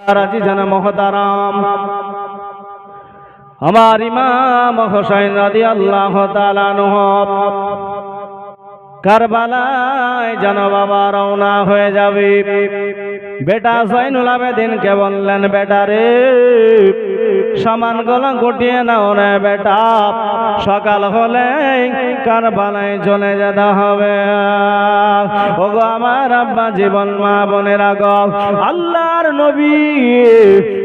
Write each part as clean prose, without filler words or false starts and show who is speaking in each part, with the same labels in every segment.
Speaker 1: আজিজান মোহতারাম, আমার ইমাম হোসেন রাদিয়াল্লাহু তাআলা আনহু কারবালায় যেন বাবা রওনা হয়ে যাবে। বেটা জয়নুল আবেদিনকে বললেন, বেটা রে সামানগুলো গুটিয়ে নাও রে বেটা, সকাল হলে কারবালায় চলে যেতে হবে। ওগো আমার আব্বা জীবন মা বোনেরা গো, আল্লাহর নবী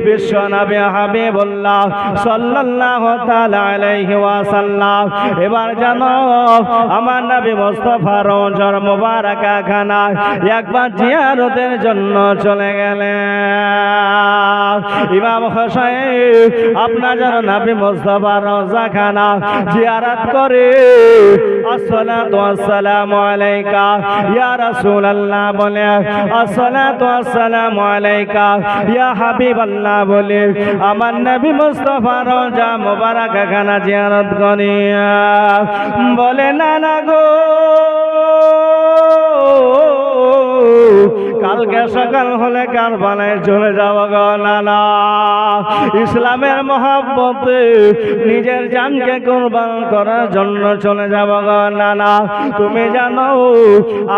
Speaker 1: বিশ্ব নবী হাবিবুল্লাহ সাল্লাল্লাহু তাআলা আলাইহি ওয়াসাল্লাম এবার জানো আমার নবী মুস্তাফা রওজার মুবারাকা খানায় একবার জিয়ারতের জন্য চলে গেলেন। ইমাম হোসেন আপনার যেন নবী মুস্তাফা রওজা খানা জিয়ারত করে আসসালাতু ওয়াসসালামু আলাইকা ইয়া রাসূলুল্লাহ বলে, আসসালাতু ওয়াসসালামু আলাইকা ইয়া হাবিবাল্লাহ বলে আমার নবী মুস্তাফা রওজা মুবারাকা খানা জিয়ারত করে বলে, না না গো কালকে সকাল হলে কারবালায় চলে যাব গো। নানা ইসলামের মহব্বতে নিজের জানকে কুরবান করার জন্য চলে যাব গো। নানা তুমি জানো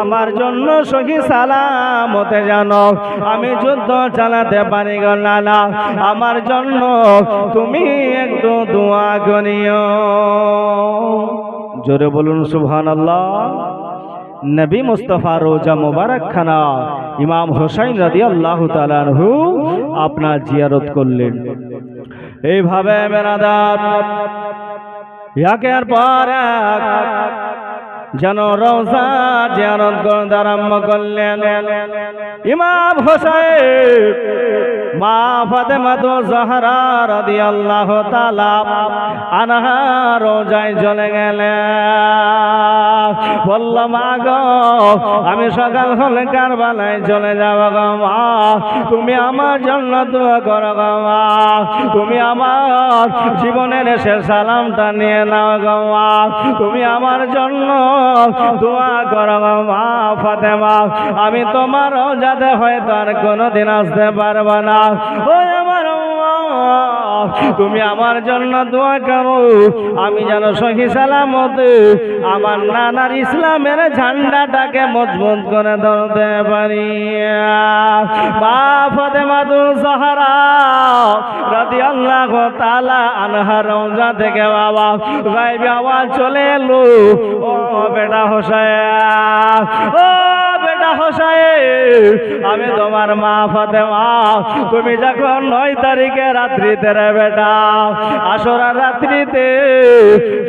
Speaker 1: আমার জন্য সহি সালামতে জানো আমি যুদ্ধ চালাতে পারি গো। নানা আমার জন্য তুমি একটু দোয়া করিও। জোরে বলুন সুবহানাল্লাহ। নবী মুস্তাফা রোজা মুবারক খানা ইমাম হোসেন রাদিয়াল্লাহু তাআলা আনহু আপনার জিয়ারত করলেন। এইভাবে বেরাদাত একের পর এক যেন রওজা জিয়ারত করতে আরম্ভ করলেন। ইমাম হোসেন মা ফাতেমা জাহরা রাদিয়াল্লাহু তাআলা আনহা রওজায় চলে গেলেন। বলল, মা গো আমি সকাল হলে কারবালায় চলে যাব গো মা, তুমি আমার জন্য দোয়া করো গো মা, তুমি আমার জীবনের শেষ সালামটা নিয়ে নাও গো মা, তুমি আমার জন্য দোয়া করো গো মা ফাতেমা, আমি তোমার রওজাতে হয়তো আর কোনোদিন আসতে পারবো না, ওই আমার তুমি আমার জন্য দোয়া করো আমি যেন সহি সালামতে আমার নানার ইসলামের ঝান্ডাটাকে মজবুত করে ধরতে পারি। মা ফাতেমা জাহরা রাদিয়াল্লাহু তাআলা আনহা রওজা থেকে বাবা গায়েবী আওয়াজ চলে এলো, ও বেটা হোসেন, ও বেটা হোসেন, আমি তোমার মা ফাতেমা, তুমি যখন 9 তারিখে রাত্রিতে রে বেটা আশুরার রাত্রিতে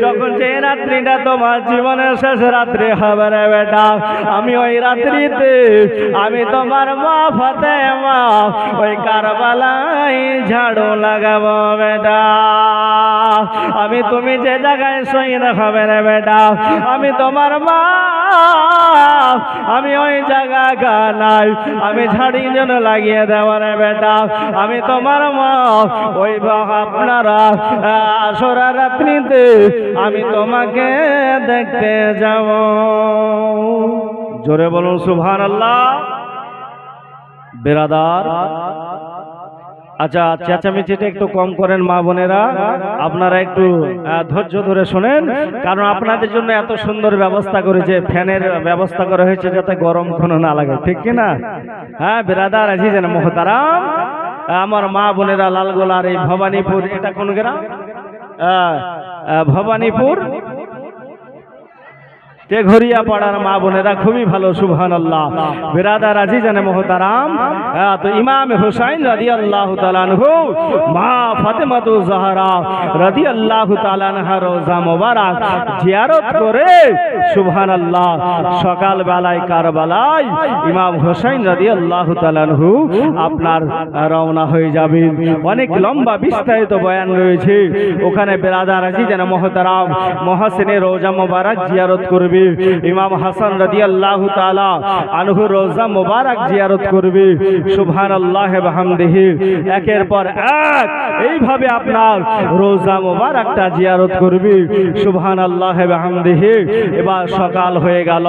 Speaker 1: যখন যে রাত্রিটা তোমার জীবনের শেষ রাত্রি হবে রে বেটা, আমি ওই রাত্রিতে আমি তোমার মা ফাতেমা ওই কারবালায় ঝাড়ু লাগাবো বেটা, আমি তুমি যে জায়গায় শহীদ হবে রে বেটা আমি তোমার মা, আমি ওই জায়গা গানাই আমি ঝাড়ি যেন লাগিয়ে দেওয়া রে বেটা, আমি তোমার মা ওই আপনারা আশুরা রাত্রিতে আমি তোমাকে দেখতে যাব। জোরে বলুন সুবহানাল্লাহ। বেরাদার আচ্ছা চেঁচামেচিটা একটু কম করেন মা বোনেরা, আপনারা একটু ধৈর্য ধরে শোনেন, কারণ আপনাদের জন্য এত সুন্দর ব্যবস্থা করেছে, ফ্যানের ব্যবস্থা করা হয়েছে যাতে গরম কোনো না লাগে, ঠিক কিনা? হ্যাঁ বেরাদার আজিজান মোহতারাম, আমার মা বোনেরা লালগোলার এই ভবানীপুর, এটা কোন গ্রাম? ভবানীপুর তেঘরিয়া পাড়ার মা বোনেরা খুবই ভালো, সুবহানাল্লাহ। বিরাদার আজিজান মোহতারাম, তো ইমাম হোসেন রাদিয়াল্লাহু তাআলা আনহু মা ফাতেমা জাহরা রাদিয়াল্লাহু তাআলা আনহা রওজা মুবারক জিয়ারত করে সুবহানাল্লাহ সকাল বেলায় কারবালায় ইমাম হোসেন রাদিয়াল্লাহু তাআলা আনহু আপনার রওনা হয়ে যাবেন। অনেক লম্বা বিস্তারিত বয়ান রয়েছে ওখানে। বিরাদার আজিজান মোহতারাম মহাসিনের রওজা মুবারক জিয়ারত করবে। করবি, ইমাম হাসান রাদিয়াল্লাহু তাআলা আনহু রওজা মোবারক জিয়ারত করবি। সুবহানাল্লাহি ওয়া বিহামদিহি, একের পর এক এইভাবে আপনার রওজা মোবারকটা জিয়ারত করবি। সুবহানাল্লাহি ওয়া বিহামদিহি। এবার সকাল হয়ে গেল।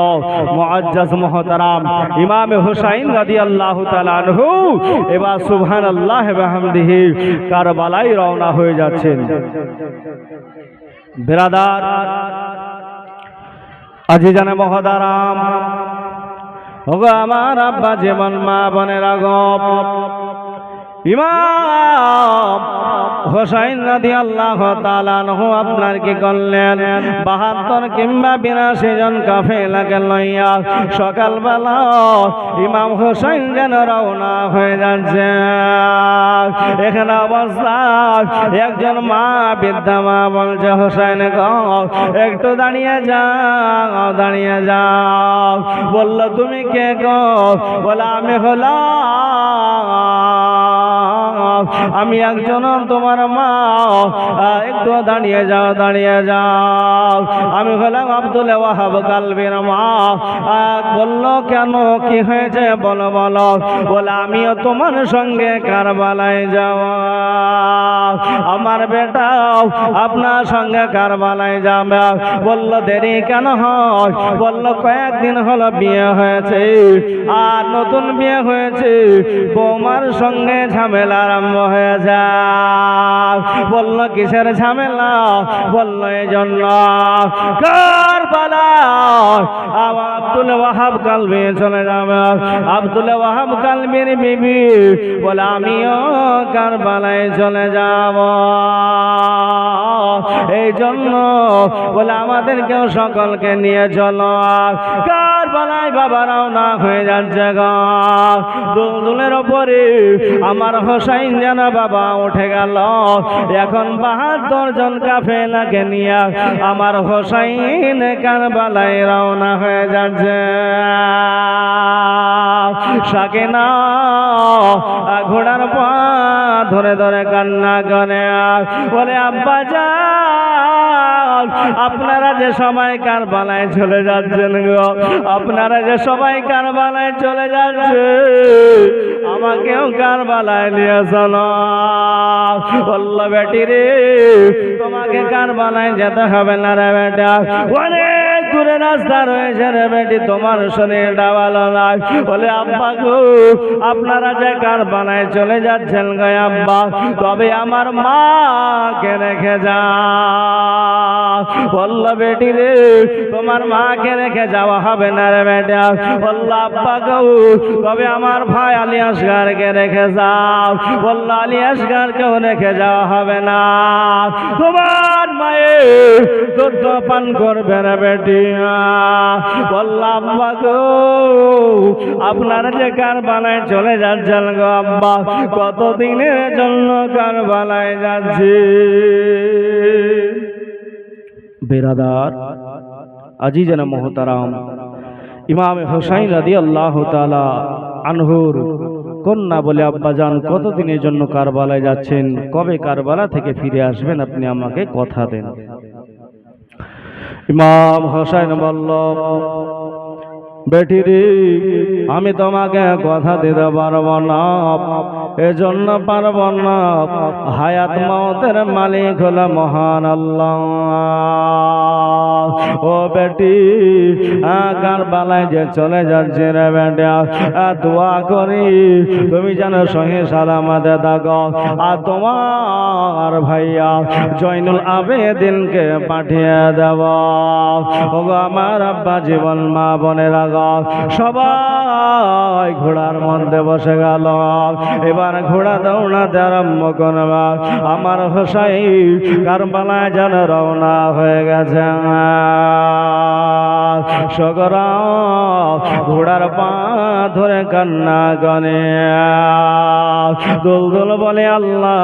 Speaker 1: মুআজ্জাজ মুহতারাম ইমাম হুসাইন রাদিয়াল্লাহু তাআলা আনহু এবার সুবহানাল্লাহি ওয়া বিহামদিহি কারবালায় রওনা হয়ে যাচ্ছেন। বিরাদার আজিজানে মুহতারাম, ওগো আমার আব্বা যেমন মা বোনেরা গো, ইমাম হুসাইন রাদিয়াল্লাহু তাআলা আনহু আপনার কি করলেন, ৭২ কিংবা ৮২ জন কাফেলাকে লইয়া সকালবেলা ইমাম হুসাইন যেন রওনা হয়ে যাচ্ছে। এখানে অবস্থা একজন মা, বৃদ্ধা মা বলছে, হুসাইন গো একটু দাঁড়িয়ে যাও, দাঁড়িয়ে যাও। বলল তুমি কে গো? বলে আমি হলাম, আমি একজন তোমার মা, একটু দাঁড়িয়ে যাও, দাঁড়িয়ে যাও। আমি হলাম আব্দুল ওয়াহাব কালবির মা। বলল কেন, কি হয়েছে বলো বলো। বলে আমিও তোমার সঙ্গে কারবালায় যাওয়া, আমার বেটাও আপনার সঙ্গে কারবালায় যাবে। বলল দেরি কেন হয়? বলল কয়েকদিন হলো বিয়ে হয়েছে, আর নতুন বিয়ে হয়েছে, বৌমার সঙ্গে ঝামেলা আরম্ভ হয়ে যায়। বলল কিসের ঝামেলা? বলল এই জন্য কারবালায় আব্দুল ওয়াহাব কালবি চলে যাবে। আব্দুল ওয়াহাব কালবির বিবি বলে আমিও কারবালায় চলে যাব, এই জন্য বলে আমাদেরকেও সকলকে নিয়ে চলো। কারবালায় বাবা রওনা হয়ে যাচ্ছে গো। দুলদুলের ওপরে আমার হুসাইন যেন বাবা উঠে গেল। এখন ৭২ জন কাফেলাকে নিয়ে আমার হুসাইন কারবালায় রওনা হয়ে যাচ্ছে। সাকিনা ঘোড়ার পা ধরে ধরে কান্না করে, বলে আব্বা যান, আপনারা যে সবাই কারবালায় চলে যাচ্ছেন গো, আপনারা যে সবাই কারবালায় চলে যাচ্ছে, আমাকেও কারবালায় নিয়ে চলো। বলল বেটি রে, তোমাকে কারবালায় যেতে হবে না রে বেটা, অনেক দূরে রাস্তা রয়েছে রে বেটি, তোমার শরীরটা ভালো নয়। বলে আব্বা গো, আপনারা যে কারবালায় চলে যাচ্ছেন গো আব্বা, তবে আমার মাকে রেখে যা। বলল বেটি রে, তোমার মাকে রেখে যাওয়া হবে না রে বেটা। বলল আব্বা গো, তবে আমার ভাই আলী আসগারকে রেখে যাও। বলল আলী আসগারকেও রেখে যাওয়া হবে না, তোমার মায়ের দুধ পান করবে রে বেটি। বলল আব্বা গো, আপনারা যে কারবালায় চলে যাচ্ছেন গো আব্বা, কতদিনের জন্য কারবালায় যাচ্ছি? বেরাদার আজিজানা মুহতারাম, ইমাম হুসাইন রাদিয়াল্লাহু তাআলা আনহুর কন্যা বলে আব্বা জান কতদিনের জন্য কারবালায় যাচ্ছেন, কবে কারবালা থেকে ফিরে আসবেন, আপনি আমাকে কথা দেন। ইমাম হুসাইন বলল বেটি রে, আমি তোমাকে কথা দিতে পারবো না, এজন্য পারবো না, হায়াত মওতের মালিক হলো মহান আল্লাহ। ও বেটি, কারবালায় যে চলে যাচ্ছে রে বেটা, দোয়া করি তুমি যেন সহি সালামতে থাকো, আর তোমার ভাইয়া জয়নুল আবেদিনকে পাঠিয়ে দেব। ওগো আমার আব্বা জীবন মা বোনেরা গো, সবাই ঘোড়ার মধ্যে বসে গেল। এবার ঘোড়া দৌড়াতে আরম্ভ করবা। আমার হুসাইন কারবালায় যেন রওনা হয়ে গেছে। সগরা ঘোড়ার পা ধরে কান্না গনে দুলদুল বলে আল্লাহ,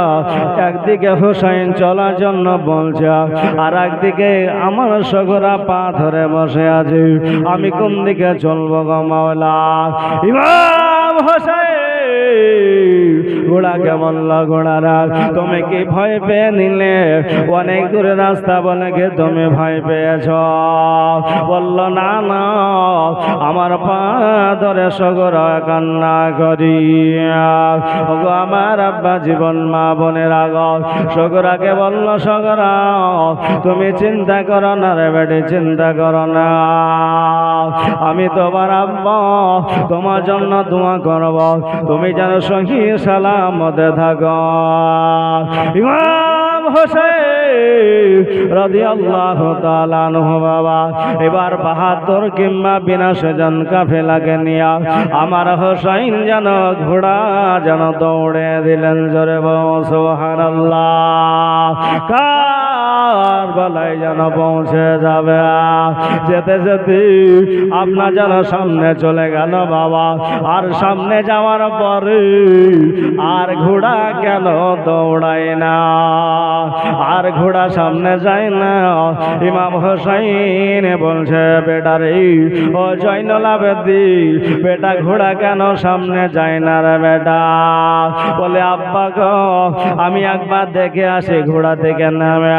Speaker 1: একদিকে হুসাইন চলার জন্য বলছে, আর একদিকে আমার সগরা পা ধরে বসে আছে, আমি কোন দিকে চলবো গো মাওলা? ইমাম হুসাইন ঘোড়াকে বলল ঘোড়ারা তুমি কি ভয় পেয়ে নিলে? অনেক দূরে রাস্তা বলে গে তুমি ভয় পেয়েছ? বলল না না, আমার পা ধরে সগরা কান্না করি। ওগো আমার আব্বা জীবন মা বোনের আগত সগরাকে বলল সগরা তুমি চিন্তা করো না রে বেটি, চিন্তা করো না, আমি তোমার আব্বা তোমার জন্য দোয়া করব, তুমি যেন সহি সালামতে থাকো। ইমাম হোসেন রাদিয়াল্লাহু তাআলা আনহু বাবা এবার বাহাদুর কিংবা বিনাশজন কাফেলাকে নিয়ে আমার হোসেন যেন ঘোড়া যেন দৌড়ে দিলেন। জোরে বলো সুবহানাল্লাহ। কারবালায় যেন পৌঁছে যাবে, যেতে যেতে আপনার যেন সামনে চলে গেল বাবা। আর সামনে যাওয়ার পরে আর ঘোড়া কেন দৌড়ায় না, আর ঘোড়া সামনে যায় না। ইমাম হোসেন বলছে বেটা রে ও জয়নুল আবেদিন বেটা ঘোড়া কেন সামনে যায় না রে বেটা? বলে আব্বা গো আমি একবার দেখে আসি ঘোড়া থেকে নামে,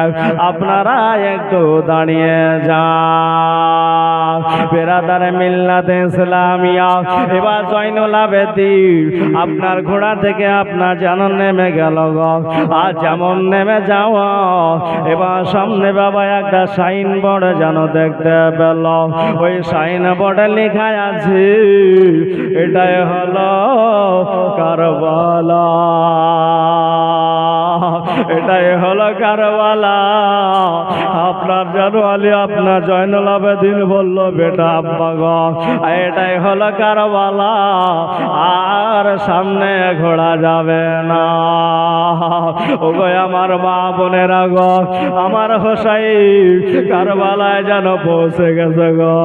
Speaker 1: আপনারা একটু দাঁড়িয়ে যান। বেরাদারে মিল্লাতে ইসলামিয়া এবার জয়নুল আবেদিন আপনার ঘোড়া থেকে আপনার যেন নেমে গেল গো। আর যেমন নেমে যাওয়া এবার সামনে বাবা একটা সাইন বোর্ড যেন দেখতে পেল। ওই সাইন বোর্ডে লেখা আছে এটাই হলো কারবালা, এটাই হলো কারবালা। আপনার জানুয়ালি আপনার জয়নুল আবেদিন বলল বেটা আব্বা গো এটাই হলো কারবালা, আর সামনে ঘোড়া যাবে না। ও গো আমার মা বোনেরা গো আমার হোসাইন কারবালায় যেন পৌঁছে গেছে গো।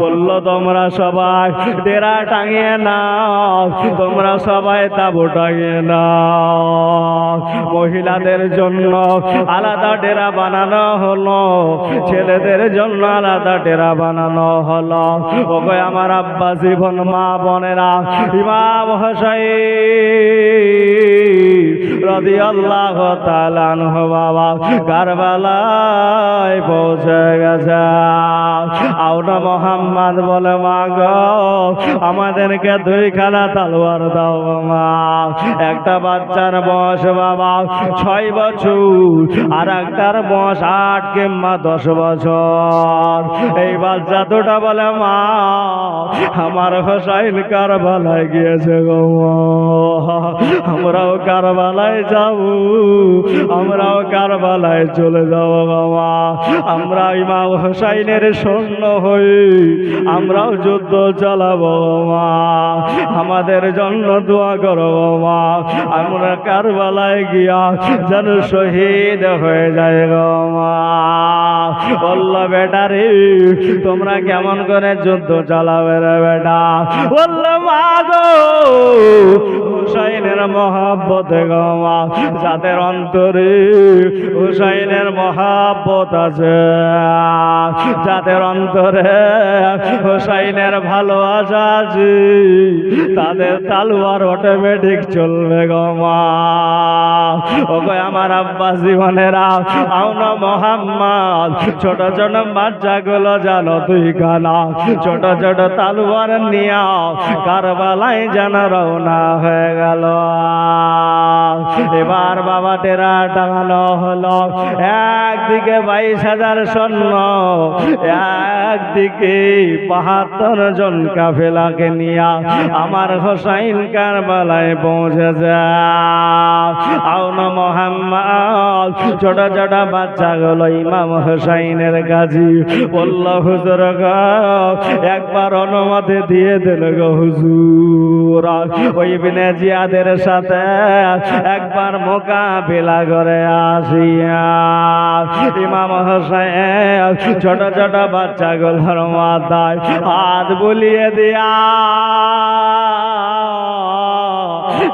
Speaker 1: বলল তোমরা সবাই ডেরা টাঙিয়ে নাও, তোমরা সবাই তাবু টাঙিয়ে নাও। মহিলাদের জন্য আলাদা ডেরা বানানো হলো, ছেলেদের জন্য আলাদা ডেরা বানানো হলো। ও গো আমার আব্বা জীবন মা বোনেরা ইমাম হোসেন রাদিয়াল্লাহু তাআলা আনহু বাবা কারবালায় পৌঁছে গেছে। আওনা মোহাম্মদ বলে মা গো আমাদেরকে দুইখানা তলোয়ার দাও মা। একটা বাচ্চার বয়স বাবা 6 বছর আর একটার বয়স 8 কিংবা 10 বছর। এই বাচ্চা দুটা বলে মা আমার হোসাইন কারবালায় গিয়েছে গো, আমরাও কারবালায় যাব, আমরাও কারবালায় চলে যাব বাবা। আমরা ইমাম হোসাইনের সৈন্য হই, আমরাও যুদ্ধ চালাবো মা, আমাদের জন্য দোয়া করো মা। আমরা কারবালায় গিয়া যেন শহীদ হয়ে যায় গো মা। বলল বেটা রে তোমরা কেমন করে যুদ্ধ চালাবে রে বেটা? বলল মা গো হুসাইনের মহাব্বতে গো মা, যাদের অন্তরে হুসাইনের মহাব্বত আছে, যাদের অন্তরে হুসাইনের ভালোবাসা আছে, তাদের তালুয়ার অটোমেটিক চলবে গো মা। ও গো আমার আব্বা জীবনেরা আওনা মোহাম্মদ ছোট ছোট বাচ্চাগুলো জানো তুই খানা ছোট ছোট তালুয়ার নিয়া কারবালায় যেন রওনা হয়ে গেল। এবার বাবা ডেরা টাঙানো হলো, একদিকে 22,000 সৈন্য, একদিকে 72 জন কাফেলাকে নিয়া আমার হোসাইন কারবালায় পৌঁছে যায়। আওনা মোহাম্মদ ছোট ছোট বাচ্চাগুলো ইমাম হোসাইনের কাছে বলল হুজুর গো একবার অনুমতি দিয়ে দিল গো হুজুর, ওই বিনে জিয়াদের সাথে একবার মোকাবিলা করে আসিয়া। ইমাম হোসেন ছোট ছোট বাচ্চাগুলোর মাথায় হাত বুলিয়ে দিয়া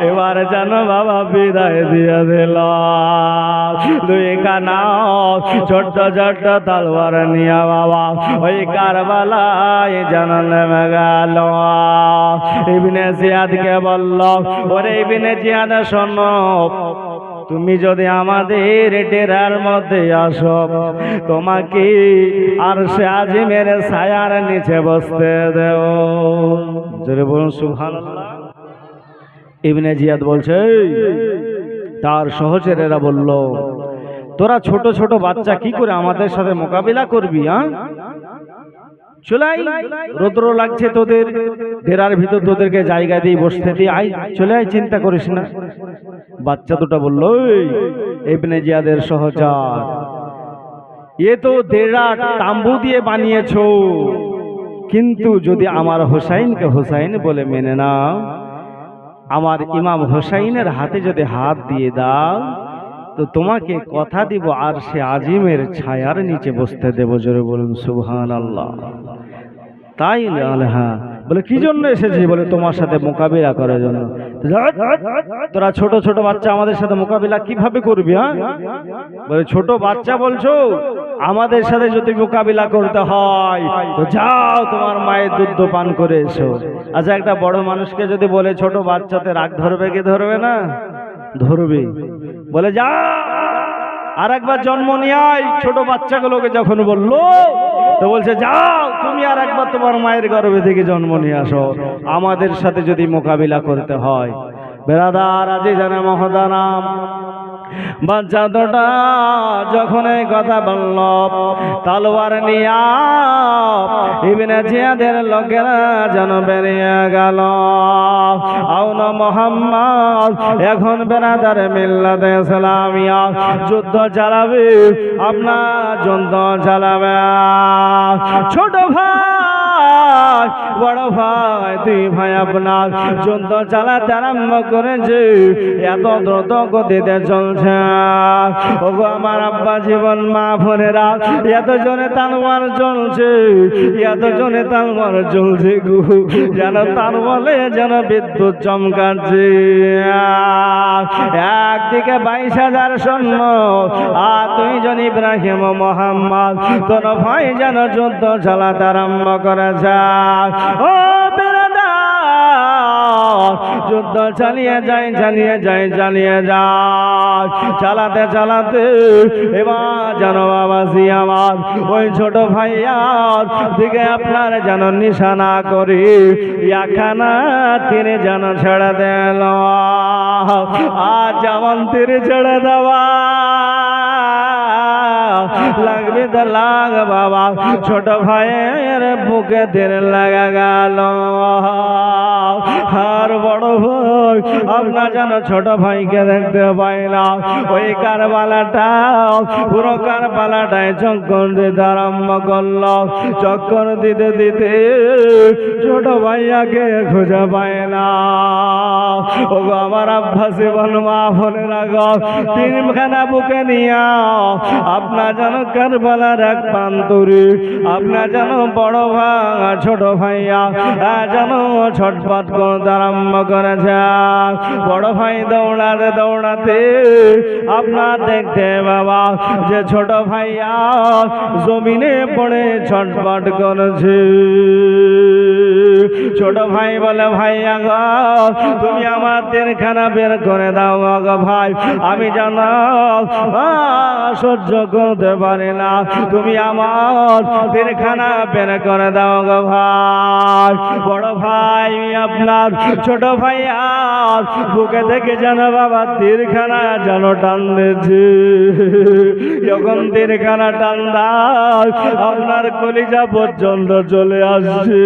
Speaker 1: এবার যেন বাবা বিদায় দিয়ে দিল। দুই কানা ছোট্ট ছোট্ট তলোয়ার নিয়ে বাবা ওই কারবালায় যেন নেমে গেল। ইবনে জিয়াদকে বলল, ওরে ইবনে জিয়াদ শোনো, তুমি যদি আমাদের ডেরার মধ্যে আসো, তোমাকে আরশে আজিমের ছায়ার নিচে বসতে দেও। জোরে বলুন সুবহানাল্লাহ। ইবনে জিয়াদ বলছে, তার সহচরেরা বলল, তোরা ছোট ছোট বাচ্চা কি করে আমাদের সাথে মোকাবিলা করবি? চলে আয়, রৌদ্র লাগছে তোদের ডেরার ভিতর, তোদেরকে জায়গা দিয়ে বসতে দিয়ে আয়, চলে আয়, চিন্তা করিস না। বাচ্চা দুটা বলল, ইবনে জিয়াদের সহচর, এ তো ডেরা তাম্বু দিয়ে বানিয়েছো, কিন্তু যদি আমার হোসাইনকে হোসাইন বলে মেনে নাও, আমার ইমাম হোসাইনের হাতে যদি হাত দিয়ে দাও, তো তোমাকে কথা দিব আরশে আজিমের ছায়ার নিচে বসতে দেব। জোরে বলুন সুবহানাল্লাহ। তাই না? হ্যাঁ। বলে কি জন্য এসেছি? বলে তোমার সাথে মোকাবিলা করার জন্য। তোরা ছোট ছোট বাচ্চা আমাদের সাথে মোকাবিলা কিভাবে করবি? বলে ছোট বাচ্চা বলছো, আমাদের সাথে যদি মোকাবিলা করতে হয় তো যাও তোমার মায়ের দুধ পান করে এসো। আচ্ছা, একটা বড় মানুষকে যদি বলে ছোট বাচ্চাতে রাগ ধরবে কি ধরবে না? ধরবে। বলে যা আর একবার জন্ম নিয়ে আয়। ছোট বাচ্চাগুলোকে যখন বললো, তো বলছে যাও তুমি আর একবার তোমার মায়ের গর্ভে থেকে জন্ম নিয়ে আসো, আমাদের সাথে যদি মোকাবিলা করতে হয়। বেরাদার আজিজানে মহতারাম, বাচ্চা দুটা যখন এই কথা বলল, তলোয়ার নিয়া ইবনে জিয়াদের লোকেরা যেন বেরিয়ে গেল। আউন মোহাম্মদ এখন বেরাদার মিল্লাতে ইসলামিয়া যুদ্ধ চালাবে, আপনার যুদ্ধ চালাবে। ছোট ভাই, বড় ভাই, দুই ভাই আপনার যুদ্ধ চালাতে আরম্ভ করেছে, এত দ্রুত গতিতে চলছে। ওগো আমার আব্বা জীবন মা বোনেরা, এত জনে তালওয়ার চলছে, এত জনে তালওয়ার চলছে গো, যেন তার বলে যেন বিদ্যুৎ চমকাচ্ছে। একদিকে 22,000 সৈন্য, আর দুইজন ইব্রাহিম ও মোহাম্মদ, তোর ভাই যেন যুদ্ধ চালাতে আরম্ভ করেছে। ও যুদ্ধ চালিয়ে যায়, চালিয়ে যায়, চালিয়ে যায়, চালাতে চালাতে এবার যেন বাবাজি আমার ওই ছোট ভাইয়ার দিকে আপনার যেন নিশানা করি একখানা তীরে যেন ছেড়ে দিল। আর যেমন তীরে ছেড়ে দেওয়া লাগবে তো লাগ বাবা, ছোট ভাইয়ের বুকে তীর লাগা গেল। আর বড় ভাই আপনার যেন ছোট ভাইকে দেখতে পাই না। ওই কারবালাটা, পুরো কারবালাটায় চক্কর দিতে আরম্ভ করল। চক্কর দিতে দিতে ছোট ভাইয়াকে খুঁজে পায় না। ও আমার আব্বাসী বল মা বোনেরা গো, তিনখানা বুকে নিয়া আপনার যেন কারবালার এক প্রান্তরে আপনার যেন বড় ভাই ছোট ভাইয়া যেন ছটফট করতে আরম্ভ করেছে। বড় ভাই দৌড়াতে দৌড়াতে আপনার দেখতে বাবা যে ছোট ভাইয়া জমিনে পড়ে ছটফট করেছে। ছোট ভাই বলে ভাইয়া গো, তুমি আমার তীরখানা বের করে দাও গো ভাই, আমি জানো সহ্য করতে পারি না, তুমি আমার তীরখানা বের করে দাও গো ভাই। বড় ভাই আপনার ছোট ভাইয়া বুকে থেকে যেন বাবা তীরখানা যেন টান দিয়েছে। যখন তীরখানা টান দাও আপনার কলিজা পর্যন্ত চলে আসছে।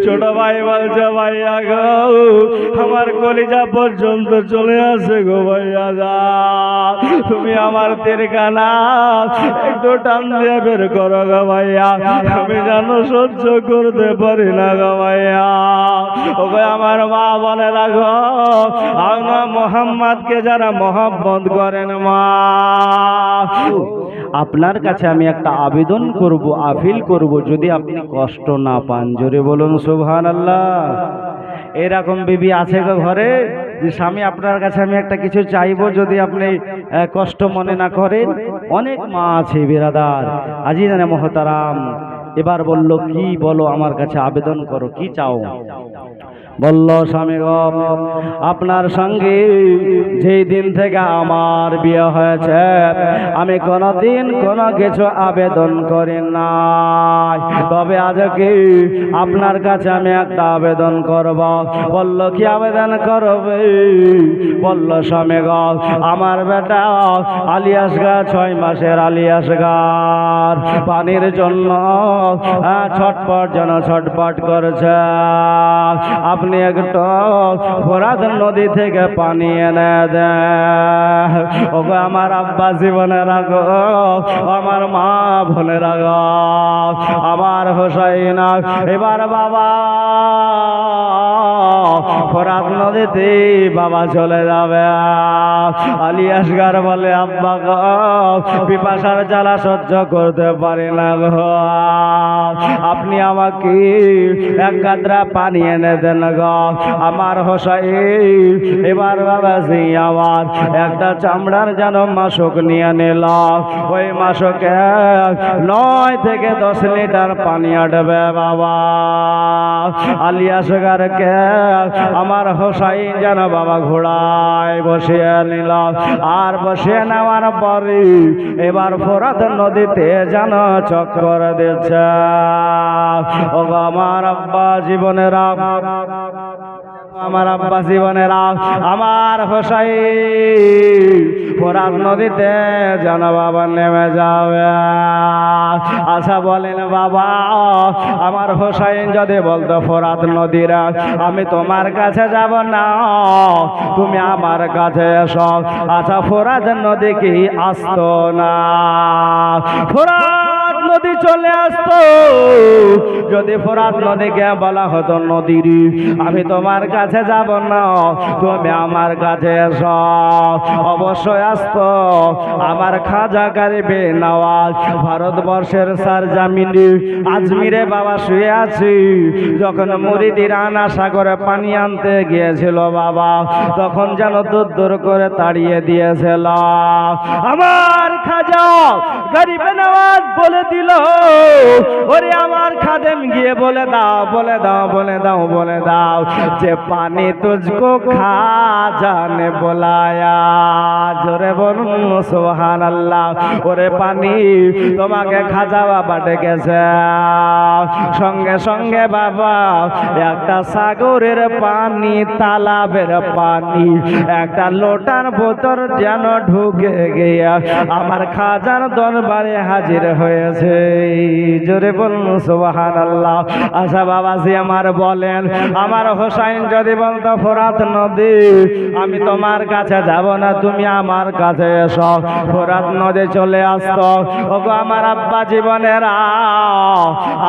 Speaker 1: ছোট ভাই বলছে ভাইয়া গো, আমার কলিজা পর্যন্ত চলে আসে গো ভাইয়া যা, তুমি আমার তীরখানা একটু টান দিয়ে বের করো গো ভাইয়া, আমি যেন সহ্য করতে পারি না গো ভাইয়া। ওকে আমার মা বলে রাখো, আল্লাহ মোহাম্মদকে যারা মহব্বত করেন মা, আপনার কাছে আমি একটা আবেদন করব, আপিল করব, যদি আপনি কষ্ট না পান, জোরে বলুন সুবহানাল্লাহ। এরকম বিবি আছে গো ঘরে যে স্বামী আপনার কাছে আমি একটা কিছু চাইবো, যদি আপনি কষ্ট মনে না করেন? অনেক মা আছে বিরাদার আজিজানে মহতারাম। এবার বলল কি বলো, আমার কাছে আবেদন করো, কি চাও? বলল স্বামী গো, আপনার সঙ্গে যেই দিন থেকে আমার বিয়ে হয়েছে আমি কোনোদিন কোনো কিছু আবেদন করি না, তবে আজকে আপনার কাছে আমি একটা আবেদন করব। বলল কি আবেদন করবে? বলল স্বামী গো, আমার বেটা আলিয়াসগা 6 মাসের আলিয়াসগার পানির জন্য ছটপট যেন ছটপট করছে, আপনি একটু ফোরাত নদী থেকে পানি এনে দেন। ওগো আমার আব্বা জীবনের আগো, আমার মা বোনের আগো, আমার হোসাইন এবার বাবা ফোরাত নদীতে বাবা চলে যাবে। আলিয়াসগার বলে আব্বা গো, পিপাসার জ্বালা সহ্য করতে পারি না গো, আপনি আমাকে এক গাদরা পানি এনে দেন গো। আমার হোসাইন এবার বাবাজি আমার একটা চামড়ার যেন মাসক নিয়ে নিল, ওই মাসকে 9 থেকে 10 লিটার পানি আটবে বাবা। আলিয়াসগারকে আমার হোসাইন যেন বাবা ঘোড়ায় বসিয়ে নিল, আর বসিয়ে নেওয়ার পরে এবার ফোরাত নদীতে যেন চক্কর দিচ্ছে। ও আমার আব্বা জীবনেরা, আমার আব্বা জীবনেরা, আমার হোসাইন ফোরাত নদীতে যেন বাবা নেমে যাবে। আচ্ছা বলেন বাবা, আমার হোসাইন যদি বলতো ফোরাত নদীরা আমি তোমার কাছে যাব না, তুমি আমার কাছে এসো, আচ্ছা ফোরাত নদী কি আসতো না? ফোরাত নদী চলে আসতো। যদি ফোরাত নদীকে বলা হতো নদীর আমি তোমার কাছে যাব না, তুমি আমার কাছে এসো, অবশ্যই আসতো। আমার খাজা গরিবে নওয়াজ ভারতবর্ষের সরজমিনে আজমিরে বাবা শুয়ে আছি, যখন মুরিদিরা আশা করে পানি আনতে গিয়েছিল বাবা, তখন যেন দূর করে তাড়িয়ে দিয়েছিল। আমার খাজা গরিবে নওয়াজ বলে দিল, ওরে আমার খাদেম গিয়ে বলে দাও, বলে দাও, বলে দাও, বলে দাও যে পানি তুঝকো খাজা নে বুলায়া। জোরে বলুন সুবহানাল্লাহ। ওরে পানি তোমাকে খাজা বাবা ডেকেছে। সঙ্গে সঙ্গে বাবা একটা সাগরের পানি, তালাবের পানি একটা লোটার বোতল যেন ঢুকে গিয়া আমার খাজার দরবারে হাজির হয়েছে। জোরে বলুন সুবহানাল্লাহ। আচ্ছা বাবাজি আমার বলেন, আমার হোসাইন যদি বলতো ফোরাত নদী আমি তোমার কাছে যাব না, তুমি আমার কাছে এসো, ফোরাত নদী চলে আসতো। ওগো আমার আব্বা জীবনের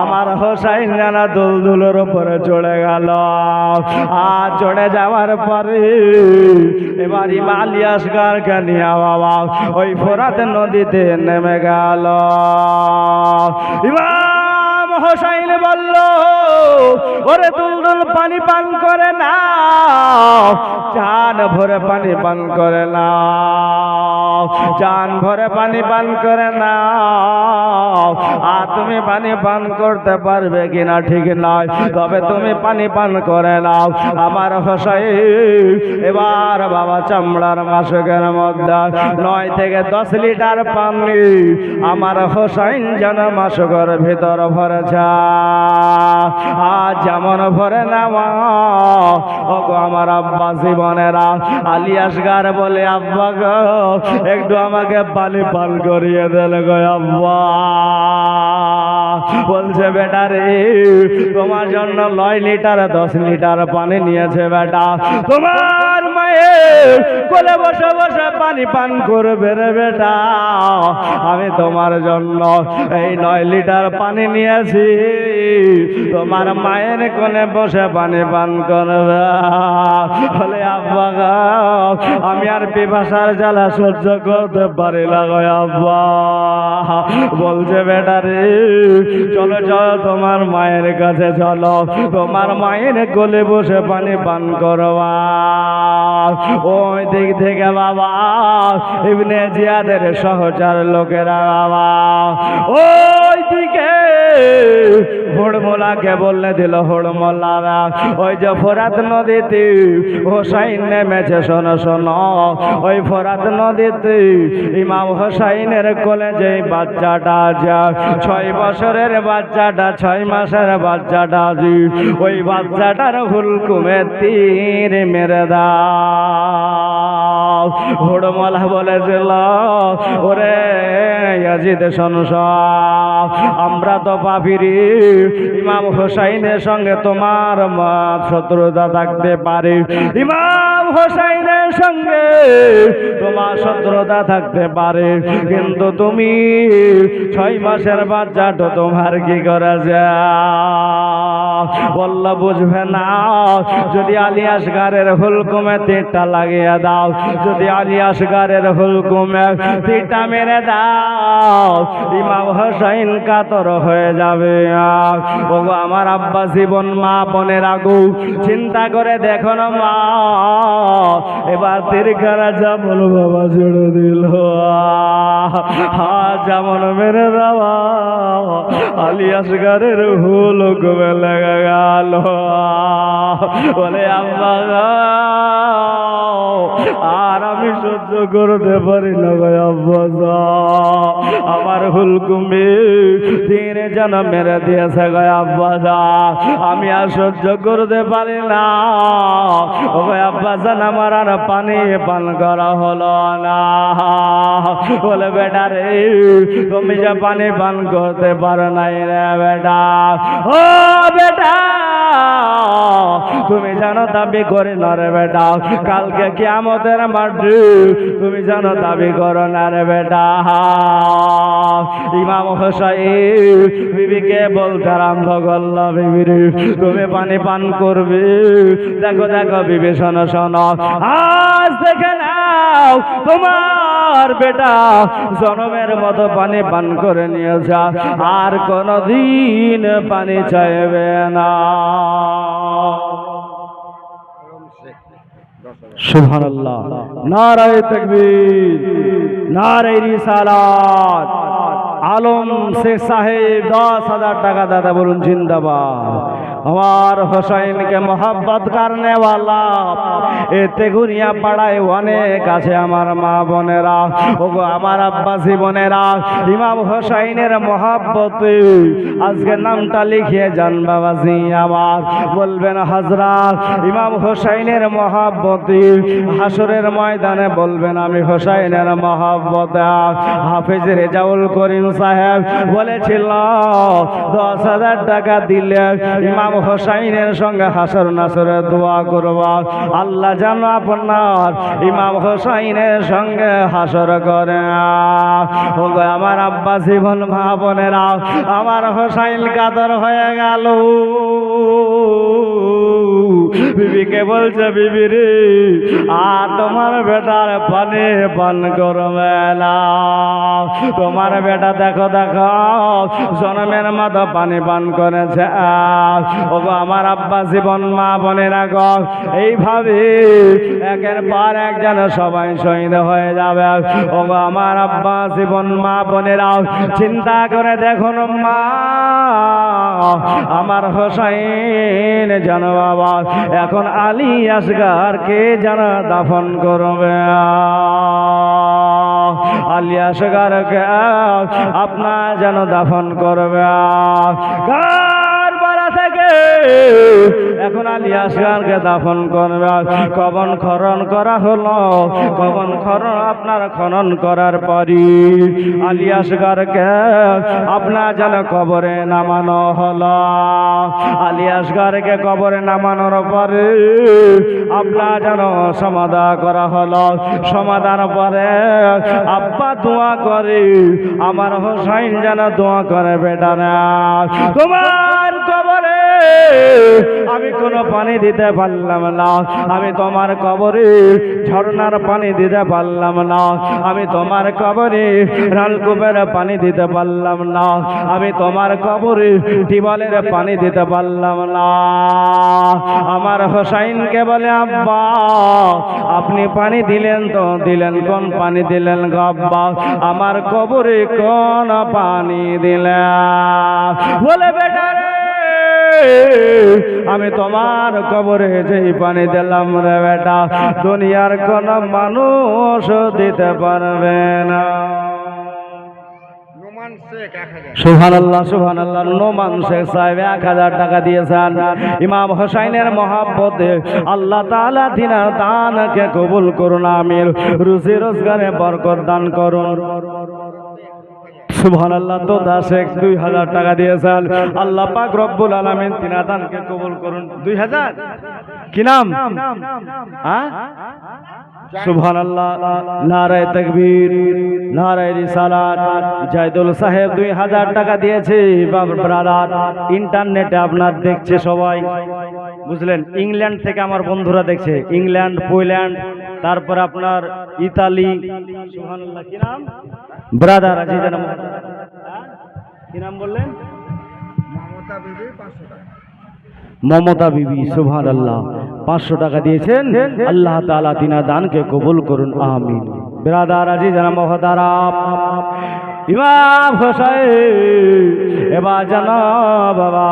Speaker 1: আমার হোসাইন জানা দুলদুলের উপরে চড়ে গেল। আর চড়ে যাওয়ার পরে এবার আলিয়াসগারকে নিয়ে বাবা ওই ফোরাত নদীতে নেমে গেল। ইমাম হোসাইন বলল, ওরে দুলদুল পানি পান করে না, চান ভরে পানি পান করে না, চান ভরে পানি পান করে না। আর তুমি পানি পান করতে পারবে কিনা ঠিক নয়, তবে তুমি পানি পান করে নাও। আমার হোসাইন এবার বাবা চামড়ার মাসকের মধ্যে 9 থেকে 10 লিটার পানি আমার হোসাইন যেন মাসকের ভিতর ভরেছে। আজ যেমন ভরে নেওয়া। ওগো আমার আব্বা জীবনেরা আলিয়াসগার বলে আব্বা গো একটু আমাকে পানি পান করিয়ে দেন গো আব্বা। বলছে বেটা রে তোমার জন্য 9 লিটার 10 লিটার পানি নিয়েছে বেটা, তোমার মায়ের মায়ের কোলে বসে বসে পানি পান করবে রে বেটা। আমি তোমার জন্য এই 9 লিটার পানি নিয়েছি, তোমার মায়ের কোলে বসে পানি পান করবে। বলে আব্বা গো, আমি আর পিপাসার জ্বালা সহ্য করতে পারি না গো আব্বা। বলছে বেটা রে, চলো চলো তোমার মায়ের কাছে চলো, তোমার মায়ের কোলে বসে পানি পান করবা। ওই দিক থেকে বাবা ইবনে জিয়াদের সহচর লোকেরা বাবা ওই দিকে হুড়মোলাকে বললে দিল, হুড়মোলারা ওই যে ফোরাত নদীতে হোসাইন নেমেছে, শোনো শোনো, ওই ফোরাত নদীতে ইমাম হোসাইনের কোলে যে বাচ্চাটা আছে, 6 বছরের বাচ্চাটা, 6 মাসের বাচ্চাটা, ওই বাচ্চাটার হুলকুমে তীর মেরে দাও। হুড়মোলা বলেছিল, ওরে ইয়াজিদ শোনস, আমরা তো পাপিরি, ইমাম হোসাইনের সঙ্গে তোমার শত্রুতা থাকতে পারে, ইমাম হোসাইনের সঙ্গে তোমার শত্রুতা থাকতে পারে, কিন্তু তুমি 6 মাসের বাচ্চাটা তোমার কি করা যায়? বলল বুঝবে না, যদি আলী আসগারের হুলকুমে তীরটা লাগিয়ে দাও, যদি আলী আসগারের হুলকুমে তীরটা মেরে দাও, ইমাম হোসাইন কাতর হয়ে যাবে। ওগো আমার আব্বা জীবন মা বোনের আগু চিন্তা করে দেখো না মা, এবার তীরখানা যেমন বাবা ছেড়ে দিল, যেমন মেরে দেওয়া আলী আসগারের হুলকুমে লেগে গেল। বলে আব্বা আর আমি সহ্য করতে পারি না গো আব্বা, আমার হুলকুমে তীর যেন মেরে দিয়েছে গো আব্বা, আমি আর সহ্য করতে পারি না। ও আব্বা জান, আমার আর পানি পান করা হলো না। বলে বেটা রে, তুমি যে পানি পান করতে পারো নাই রে বেটা, ও বেটা তুমি জানো দাবি করে না রে বেটা, কালকে কিয়ামতের মাঠে তুমি জানো দাবি করো না রে বেটা। ইমাম হোসাইন বিবিকে বলতে আরম্ভ করল, বিবি রে তুমি পানি পান করবে, দেখো দেখো বিবি শোনো শোনো, আজ দেখে নাও তোমার বেটা জনমের মতো পানি পান করে নিয়েছে, আর কোনদিন পানি চাইবে না। সুবহানাল্লাহ, নারায়ে তাকবীর, নারায়ে রিসালাত। আলম শেখ সাহেব 10,000 টাকা দাদা বলুন জিন্দাবাদ। আমার হোসাইনকে মোহাব্বত করনে वाला এতে গুনিয়া পাড়ায় অনেক আছে আমার মা বোনেরা, ওগো আমার আব্বাসী বোনেরা, ইমাম হোসাইনের মোহাব্বতে আজকে নামটা লিখিয়ে যান বাবাজি আমার, বলবেন হযরত ইমাম হোসাইনের মোহাব্বতে হাসরের ময়দানে বলবেন আমি হোসাইনের মোহাব্বতে। হাফেজ রেজাউল করিম সাহেব বলেছিল 10,000 টাকা দিলে ইমাম হোসাইনের সঙ্গে হাসর নাসরে দোয়া করবা, আল্লাহ যেন আপনার ইমাম হোসাইনের সঙ্গে হাসর করে। ওগো আমার আব্বা জীবন মা বোনেরা, আমার হোসাইন কাতর হয়ে গেল। বিবিকে বলছে, বিবি রে আর তোমার বেটার পানি পান করবে না, তোমার বেটা দেখো দেখো জনমের মতো পানি পান করেছে। ওগো আমার আব্বা জীবন মা বোনেরা গো, এইভাবে একের পর এক যেন সবাই শহীদ হয়ে যাবে। ওগো আমার আব্বা জীবন মা বোনেরা, চিন্তা করে দেখুন মা, আমার হোসাইন যেন বাবা এখন আলী আসগারকে যেন দাফন করবে, আলী আসগারকে আপনার যেন দাফন করবে। কারবালা থেকে এখন আলী আসগারকে দাফন করবে। কবর খনন করা হলো। কবর খনন আপনার খনন করার পরই আলী আসগারকে আপনার যেন কবরে নামানো হলো। আলী আসগারকে কবরে নামানোর পরে আপনার যেন সমাধা করা হলো। সমাধান পরে আব্বা দোয়া করে, আমার হোসাইন যেন দোয়া করে, বেটা না তোমার কবরে আমি কোনো পানি দিতে পারলাম না, আমি তোমার কবরে ঝর্ণার পানি দিতে পারলাম না, আমি তোমার কবরে নলকূপের পানি দিতে পারলাম না, আমি তোমার কবরে টিউবওয়েলের পানি দিতে পারলাম না। আমার হোসাইনকে বলে আব্বা আপনি পানি দিলেন তো দিলেন, কোন পানি দিলেন গো আব্বা? আমার কবরে কোন পানি দিলেন? বলে বেটা রে আমি তোমার কবরে যেই পানি দিলাম রে বেটা, দুনিয়ার কোন মানুষ দিতে পারবে না। সুবহানাল্লাহ সুবহানাল্লাহ। নোমান শেখ সাহেব 1000 টাকা দিয়েছেন। ইমাম হোসাইনের মহব্বতে আল্লাহ তাআলা দিনার দানকে কবুল করুন, আমিন। রুজি রোজগারে বরকত দান করুন। সুবহানাল্লাহ। তোতা শেখ 2000 টাকা দিয়েছেন। আল্লাহ পাক রব্বুল আলামিন তিনার দানকে কবুল করুন। 2000 কি নাম? সুবহানাল্লাহ। নারায়ে তাকবীর, নারায়ে রিসালাত। জায়দুল সাহেব 2000 টাকা দিয়েছে। ব্রাদার ইন্টারনেটে আপনার দেখছে সবাই, বুঝলেন? ইংল্যান্ড থেকে আমার বন্ধুরা দেখছে, ইংল্যান্ড, পোল্যান্ড, তারপর আপনার ইতালি। সুবহানাল্লাহ। কি নাম? ব্রাদার আজিজ নাম কি নাম বললেন? মমতা বিবি। সুবহানাল্লাহ। 500 টাকা দিয়েছেন। আল্লাহ তাআলা তিনার দানকে কবুল করুন, আমিন। ব্রাদার আজিজ নাম মহতারাম ইমাম হোসেন এবার জানা বাবা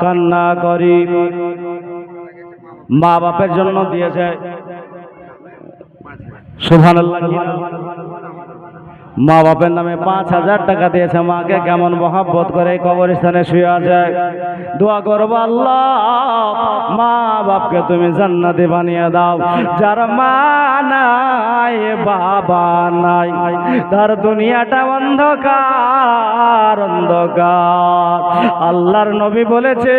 Speaker 1: কান্না করি, মা বাপের জন্য দিয়েছে। সুবহানাল্লাহ। মা বাপের নামে 5000 টাকা দিয়েছে। মাকে কেমন মহব্বত করে কবরস্থানে শুয়ে আছে। দোয়া করবো আল্লাহ মা বাপকে তুমি জান্নাতে বানিয়ে দাও। যার মা নাই বাবা নাই তার দুনিয়াটা অন্ধকার অন্ধকার। আল্লাহর নবী বলেছে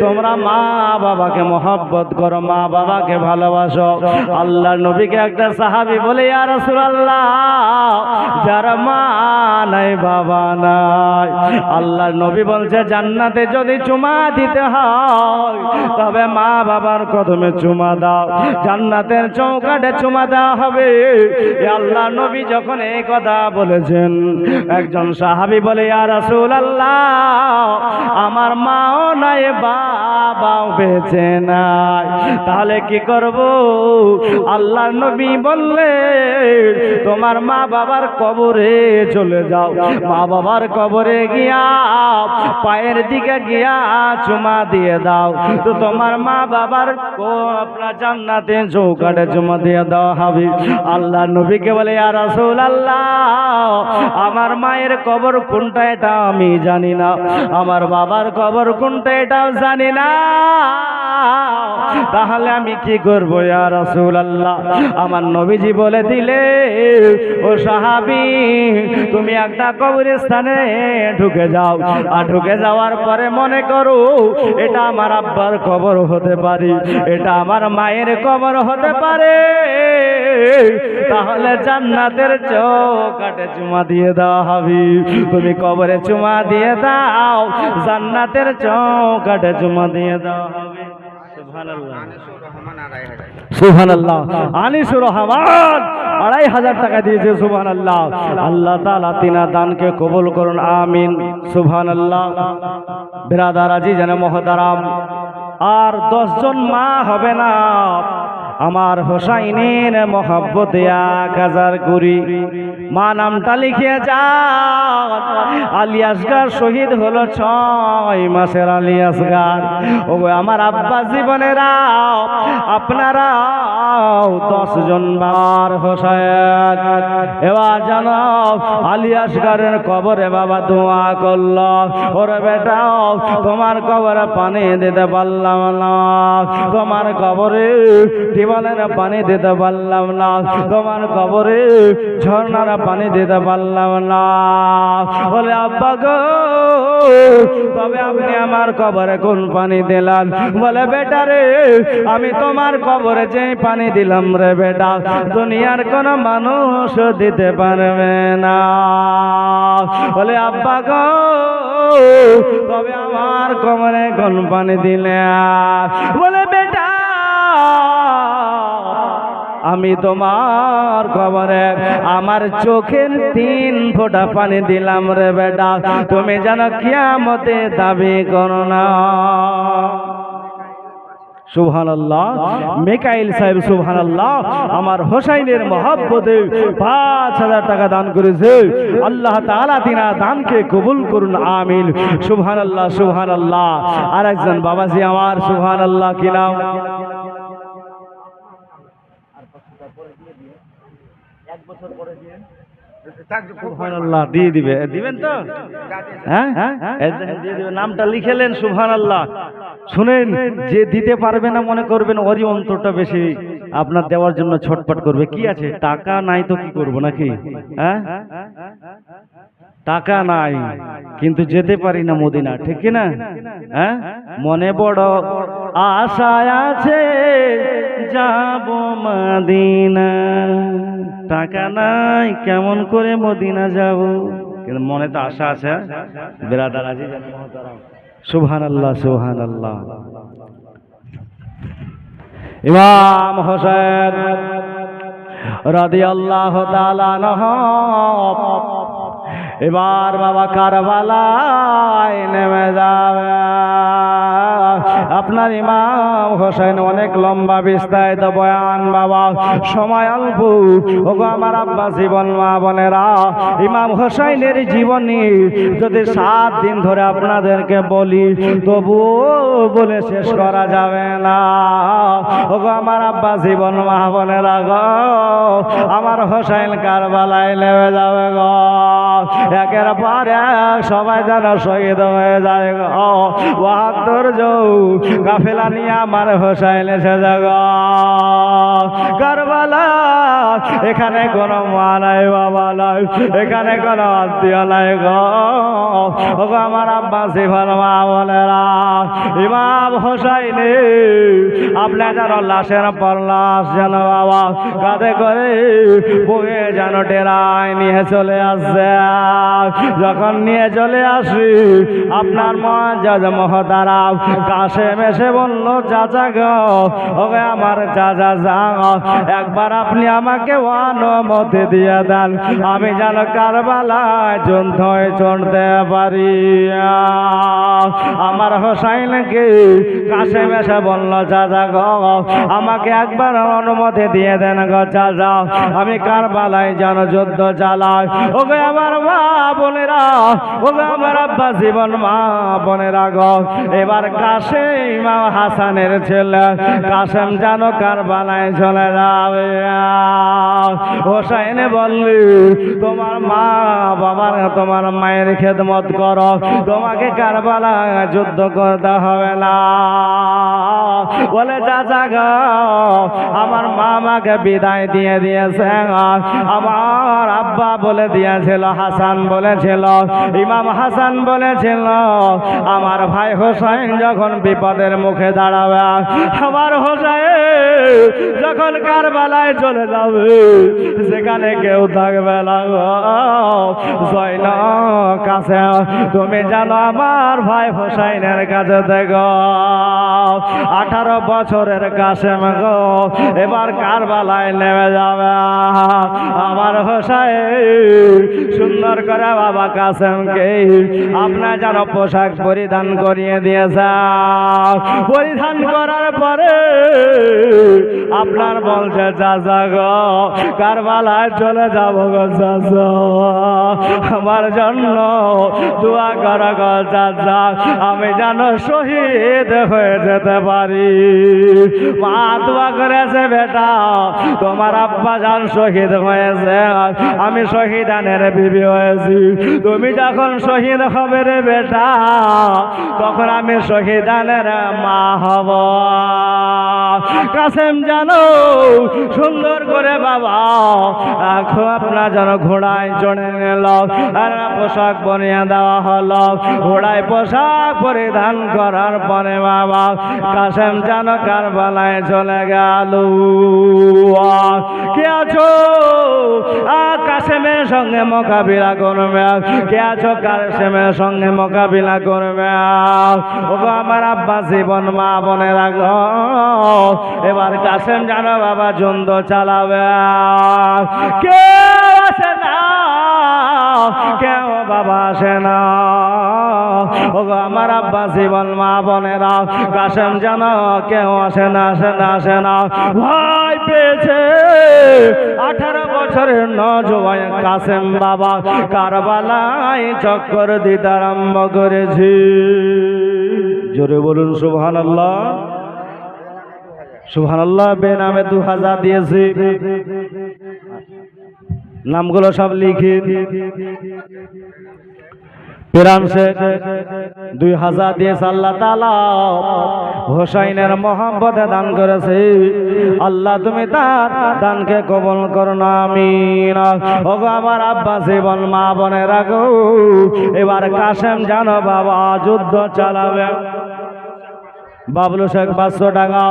Speaker 1: তোমরা মা বাবাকে মহব্বত করো, মা বাবাকে ভালোবাসো। আল্লাহর নবীকে একটা সাহাবী বলে ইয়া রাসূলুল্লাহ যার মা নাই বাবা নাই, আল্লাহর নবী বলছে জান্নাতে যদি চুমা দিতে হয় তবে মা বাবার কদমে চুমা দাও, জান্নাতের চৌকাঠে চুমা দেওয়া হবে। আল্লাহর নবী যখন এই কথা বলেছেন একজন সাহাবী বলে ইয়া রাসূলুল্লাহ আমার মাও নাই বাবাও বেঁচে নাই, তাহলে কি করব? আল্লাহর নবী বললে তোমার মা বাবার কবরে চলে যাও, মা বাবার কবরে গিয়া পায়ের দিকে গিয়া চুমা দিয়ে দাও, তো তোমার মা বাবার আপনার জান্নাতে চৌকাঠে চুমা দিয়ে দেওয়া হবে। আল্লাহ নবীকে বলে ইয়া রাসূলুল্লাহ আমার মায়ের কবর কোনটা এটা আমি জানি না, আমার বাবার কবর কোনটা এটাও জানি না, তাহলে আমি কি করবো ইয়া রাসূলুল্লাহ? আমার নবীজি বলে দিলে ও সাহাবী তুমি একটা কবরস্থানে ঢুকে যাও, আর ঢুকে যাওয়ার পরে মনে করো এটা আমার আব্বার কবর হতে পারে, এটা আমার মায়ের কবর হতে পারে, তাহলে জান্নাতের চৌকাঠে চুমা দিয়ে দেওয়া হবে। তুমি কবরে চুমা দিয়ে দাও, জান্নাতের চৌকাঠে চুমা দিয়ে দেওয়া হবে। সুবহানাল্লাহ সুবহানাল্লাহ। আনিসুর রহমান 2500 টাকা দিয়েছে। সুবহানাল্লাহ। আল্লাহ তাআলা তিনার দানকে কবুল করুন, আমিন। সুবহানাল্লাহ। বিরাদার আজিজ জানে মহতারাম আর 10 জন মা হবে না, আমার হোসাইনের মহব্বতে 1000 কুড়ি মা নামটা লিখে যান। আলী আসগার শহীদ হলো 6 মাসের আলী আসগার। ও আমার আব্বা জীবনেরা আপনারা 10 জন বার হোসাইন। এবার জানো আলী আসগারের কবরে বাবা দোয়া করল, ওরে বেটা তোমার কবরে পানি দিতে পারলাম না, তোমার কবরে টিউবওয়েলের পানি দিতে পারলাম না, তোমার কবরে ঝর্ণার পানি দিতে পারলাম না। বলে আব্বা গো তবে আপনি আমার কবরে কোন পানি দিলেন? বলে বেটা রে আমি তোমার কবরে যে পানি দিলাম রে বেটা দুনিয়ার কোন মানুষ দিতে পারবে না। বলে আব্বা গো তবে আমার কবরে কোন পানি দিলে? বলে বেটা আমি তোমার কবরে আমার চোখের 3 ফোঁটা পানি দিলাম রে বেটা, তুমি যেন কিয়ামতে দাবি করো না। সুবহানাল্লাহ। মিকাইল সাহেব সুবহানাল্লাহ আমার হোসাইনের মহব্বতে 5000 টাকা দান করেছে। আল্লাহ তাআলা তিনার দানকে কবুল করুন, আমিন। সুবহানাল্লাহ সুবহানাল্লাহ। আর একজন বাবাজি আমার সুবহানাল্লাহ কি নাম? সুবহানাল্লাহ দিয়ে দিবেন তো? হ্যাঁ দিয়ে দিবেন। নামটা লিখেলেন সুবহানাল্লাহ। শুনেন, যে দিতে পারবে না মনে করবেন ওরই অন্তরটা বেশি আপনার দেওয়ার জন্য ছটফট করবে। কি আছে, টাকা নাই তো কি করব নাকি? হ্যাঁ টাকা নাই কিন্তু যেতে পারি না মদিনা, ঠিক কি না? হ্যাঁ মনে বড় আশা আছে যাব মদিনা, টাকা নাই কেমন করে মদিনা যাব, কিন্তু মনে তো আশা আছে। বিরাদার আজিজ মুহতারাম সুবহানাল্লাহ সুবহানাল্লাহ। ইমাম হোসেন রাদিয়াল্লাহু তাআলা আনহু এবার বাবা কারবালায় নেমে যাবে। আপনার ইমাম হোসেন অনেক লম্বা বিস্তারিত বয়ান বাবা, সময় অল্প। ওগো আমার আব্বা জীবন মা বোনেরা, ইমাম হোসেনের জীবনী যদি 7 দিন ধরে আপনাদেরকে বলি তবুও বলে শেষ করা যাবে না। ওগো আমার আব্বা জীবন মা বোনেরা গো, আমার হোসেন কারবালায় নেমে যাবে গো। একের পর এক সবাই যেন শহীদ হয়ে যায় গো। 72 জন কাফেলা নিয়ে আমার হোসেন এসে যাগ কারবালা। এখানে কোনো মা নাই বাবা নাই, এখানে কোনো আত্মীয় নাই গো। আমার আব্বা জীবন মা বোনেরা, ইমাম হোসেনে আপনার যেন লাশের পর লাশ যেন বাবা কাঁধে করে বুকে যেন টেরায় নিয়ে চলে আসছে। যখন নিয়ে চলে আসি আপনার মুআজ্জাজ মুহতারাম কাশেম এসে বলল চাচা গো, ওকে আমার চাচা যাও একবার আপনি আমাকে অনুমতি দিয়ে দেন, আমি যেন কারবালায় যুদ্ধে চড়তে পারি। আমার হোসাইনকে কাশেম এসে বলল চাচা গো, আমাকে একবার অনুমতি দিয়ে দেন গো চাচা, আমি কারবালায় যেন যুদ্ধ চালাই। ওকে আমার মা বোনেরা, ওকে আমার আব্বা জীবন মা বোনেরা গো, এবার কাশেম হাসানের ছেলে কাশেম যেন কারবালায় চলে যাবে। হোসাইন বললি তোমার মা বাবার তোমার মায়ের খেদমত করো, তোমাকে কারবালায় যুদ্ধ করতে হবে না। বলে চাচা গো, আমার মা আমাকে বিদায় দিয়ে দিয়েছে, আমার আব্বা বলে দিয়েছিল, হাসান বলেছিল, ইমাম হাসান বলেছিল আমার ভাই হোসেন যখন বিপদের মুখে দাঁড়াবে, আমার হোসেন যখন কারবালায় চলে যাবে সেখানে কেউ থাকবে না জয়ন কাছে, তুমি জানো আমার ভাই হোসেনের কাছে দেখো 18 বছরের কাশেম গো এবার কারবালায় নেমে যাবে। আমার হোসেন সুন্দর সুন্দর করে বাবা কাসেমকে আপনার যেন পোশাক পরিধান করিয়ে দিয়েছে। পরিধান করার পরে আপনার বলছে চাচা গো কারবালায় চলে যাব গো চাচা, আমার জন্য দোয়া করা গো চাচা, আমি যেন শহীদ হয়ে যেতে পারি। মা দোয়া করেছে বেটা তোমার আব্বা যান শহীদ হয়েছে, আমি শহীদানের বিবি হয়েছি, তুমি যখন শহীদ হবে রে বেটা তখন আমি শহীদানের মা হব। কাসেম জানো সুন্দর করে বাবা আপনার যেন ঘোড়ায় চড়ে নিল, আর পোশাক পরিয়ে দেওয়া হলো। ঘোড়ায় পোশাক পরিধান করার পরে বাবা কাসেম যেন কারবালায় চলে গেল। কে আছো কাসেমের সঙ্গে মোকাবিলা করবে, কে আছো কাসেমের সঙ্গে মোকাবিলা করবে। ও আমার আব্বা জীবন মা বোনের গো এবার কাসেম জানো বাবা যুদ্ধ চালাবে। কে আসে না, কেউ বাবা আসে না। ও আমার আব্বা জীবন মা বোনেরা কাসেম জানো কেউ আসে না, আসে না, আসে না। ভয় পেয়েছে 18 বছরের নওজোয়ান কাসেম বাবা কারবালায় চক্কর দিতে আরম্ভ করেছি। জোরে বলুন সুবহানাল্লাহ। সুবহানাল্লাহ। বেনামে 2000 দিয়েছি, নামগুলো সব লিখি। পিরান শেখ 2000 দিয়েছে। আল্লাহ তাআলা হোসাইনের মহব্বতে দান করেছে, আল্লাহ তুমি তার দানকে কবুল করো না, আমিন। ওগো আমার আব্বা জীবন মা বোনেরা গো এবার কাসেম জানো বাবা যুদ্ধ চালাবে। বাবলু শেখ 500 টাকা।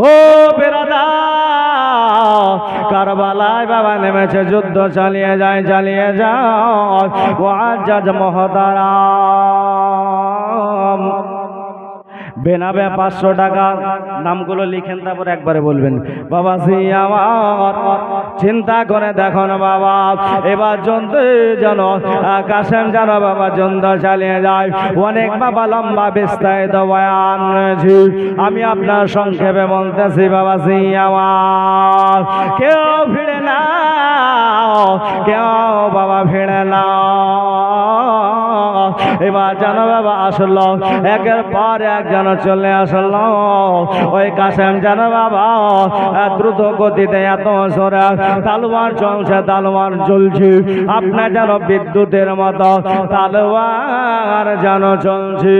Speaker 1: ও বেরাদার কারবালায় বাবা নেমেছে, যুদ্ধ চালিয়ে যায়, চালিয়ে যায়। মুআজ্জাজ মুহতারাম বেনাবে 500 টাকা। নামগুলো লিখেন তারপর একবারে বলবেন। বাবাজি আমার চিন্তা করে দেখুন বাবা এবার যন্ত্র যেন কাসেম যেন বাবা যন্ত্র চালিয়ে যায়। অনেক বাবা লম্বা বিস্তারিত বয়ান রয়েছে, আমি আপনার সংক্ষেপে বলতেছি। বাবাজি আমার কেউ ভিড়ে না, কেউ বাবা ভিড়ে না। এবার জানো বাবা আসলো, একের পর এক যেন চলে আসলো। ওই কাসেম জানো বাবা দ্রুত গতিতে এত জোরে তালোয়ার চলছে, তালোয়ার জ্বলছে, আপনার যেন বিদ্যুতের মতো তালোয়ার যেন চলছে।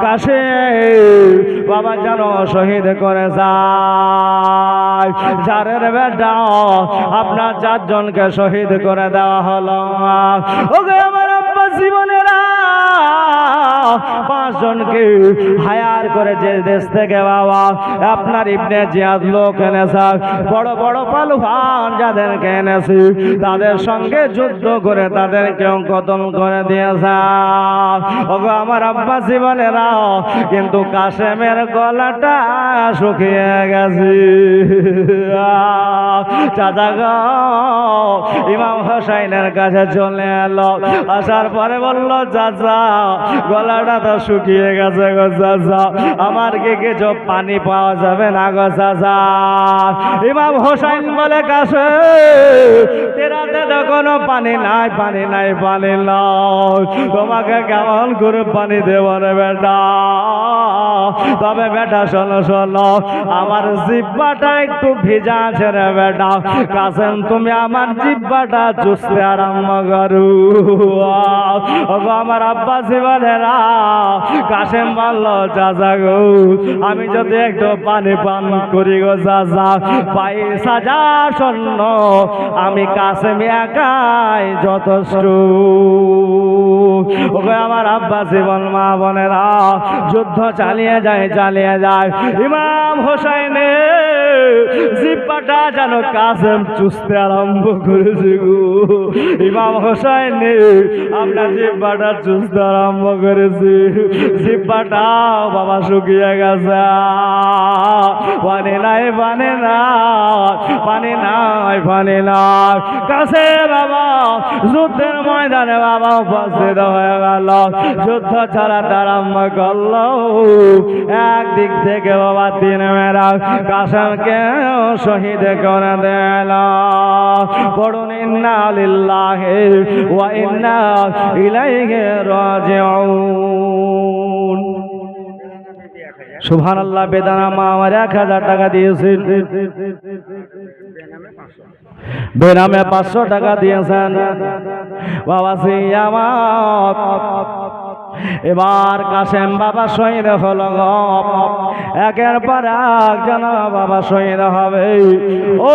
Speaker 1: কাসেম বাবা যেন শহীদ করে যায়। যারের বেটা আপনার 4 জনকে শহীদ করে দেওয়া হলো। ওকে আমার আব্বা জীবনেরা 5 জনকে হায়ার করে যে দেশ থেকে বাবা আপনার ইবনে জিয়াদ লোক এনেছে, বড় বড় পালুহান যাদেরকে এনেছে তাদের সঙ্গে যুদ্ধ করে তাদেরকেও কতল করে দিয়েছে। ওগো আমার আব্বা জীবনেরা কিন্তু কাসেমের গলাটা শুকিয়ে গেছে। চাচা গো ইমাম হোসাইনের কাছে চলে এলো, আসার পরে বলল চাচা গলাটা তো শুকিয়ে গেছে গো চাচা, আমার কি কিছু পানি পাওয়া যাবে না গো চাচা? ইমাম হোসাইন বলে কাছে তেরাতে তো কোনো পানি নাই, পানি নাই, পানি নাই, তোমাকে কেমন করে পানি দেব রে বেটা? তবে বেটা শোনো শোনো, আমার জিব্বাটা একটু ভিজা আছে রে বেটা। কাসেম তুমি আমার জিব্বাটা চুষতে আরম্ভ করু। আমার আব্বা জীবনেরা কাসেম বলল চাচা গো আমি যদি একটু পানি পান করি গো চাচা, 22,000 সৈন্য আমি কাসেম একাই যথেষ্ট। আমার আব্বা জীবন মা বোনেরা যুদ্ধ চালিয়ে যায়, চালিয়ে যায়। ইমাম হোসাইনের জিব্বাটা যেন কাসেম চুষতে আরম্ভ করেছে গো। ইমাম হোসেন আপনার জিব্বাটা চুষতে আরম্ভ করেছে, জিব্বাটা বাবা শুকিয়ে গেছে। পানি নাই, পানি নাই, পানি নাই, পানি নাই। কাছে বাবা যুদ্ধের ময়দানে বাবা উপস্থিত হয়ে গেল, যুদ্ধ চালাতে আরম্ভ করল। একদিক থেকে বাবা তিন মেয়েরা কাসেমকে শহীদ করে দিল। পড়ুন ইন্না লিল্লাহি ওয়া ইন্না ইলাইহি রাজিউন। সুবহানাল্লাহ। বেদানা মা আমার 1000 টাকা দিয়েছে, বেনামে 500 টাকা দিয়েছেন বাবা আমার। এবার কাসেম বাবা শহীদ হলো, একের পর এক যেন বাবা শহীদ হবে। ও